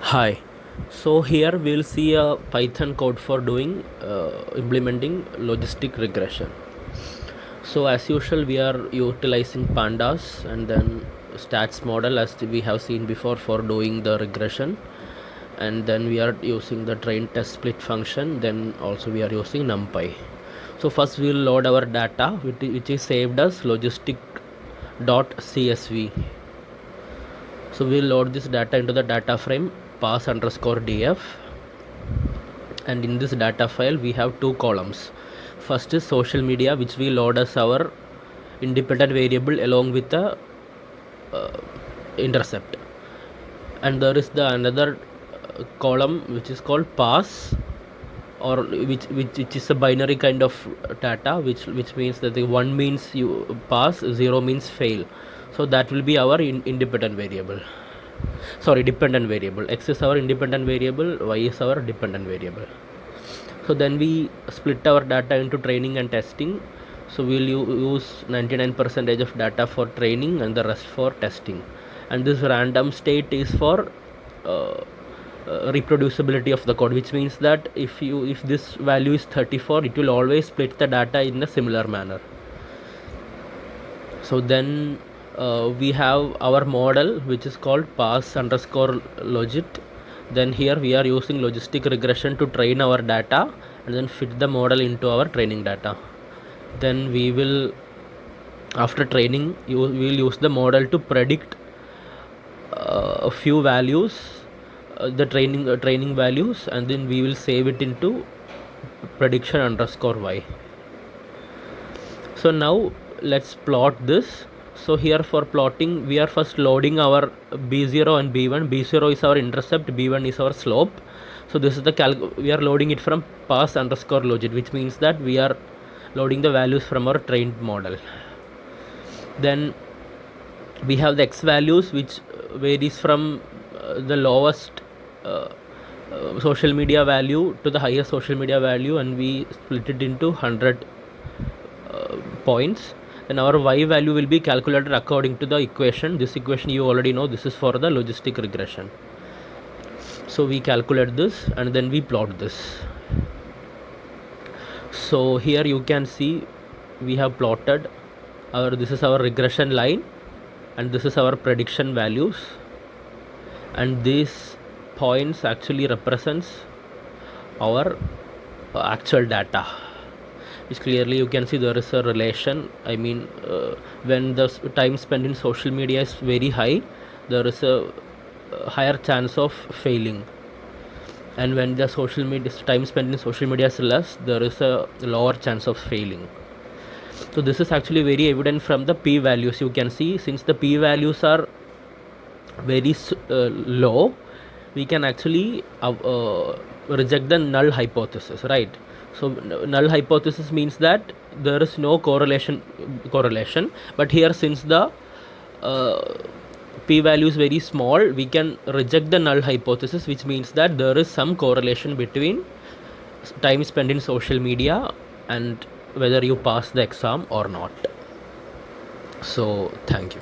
Hi. So here we'll see a Python code for doing implementing logistic regression. So as usual, we are utilizing pandas and then stats model as we have seen before for doing the regression. And then we are using the train test split function. Then also we are using NumPy. So first we'll load our data, which is saved as logistic.csv. So we'll load this data into the data frame pass underscore df, and in this data file we have two columns. First is social media, which we load as our independent variable along with the intercept, and there is the another column which is called pass, or which is a binary kind of data, which means that the 1 means you pass, 0 means fail. So that will be our independent variable, sorry, dependent variable. X is our independent variable, y is our dependent variable. So then we split our data into training and testing. So we'll use 99% of data for training and the rest for testing, and this random state is for reproducibility of the code, which means that if this value is 34, it will always split the data in a similar manner. So then we have our model, which is called pass underscore logit. Then here we are using logistic regression to train our data and then fit the model into our training data. Then we will, after training, we will use the model to predict a few values, the training values, and then we will save it into prediction underscore y. So now let's plot this. So here for plotting, we are first loading our b0 and b1. b0 is our intercept, b1 is our slope. So this is the we are loading it from pass underscore logit, which means that we are loading the values from our trained model. Then we have the x values, which varies from the lowest social media value to the highest social media value, and we split it into 100 points. And our y value will be calculated according to the equation. This equation you already know, this is for the logistic regression. So we calculate this and then we plot this. So here you can see we have plotted this is our regression line and this is our prediction values, and these points actually represents our actual data, which clearly you can see there is a relation. I mean, when the time spent in social media is very high, there is a higher chance of failing, and when the time spent in social media is less, there is a lower chance of failing. So this is actually very evident from the p values. You can see, since the p values are very low, we can actually reject the null hypothesis, right? So null hypothesis means that there is no correlation, but here, since the p value is very small, we can reject the null hypothesis, which means that there is some correlation between time spent in social media and whether you pass the exam or not. So thank you.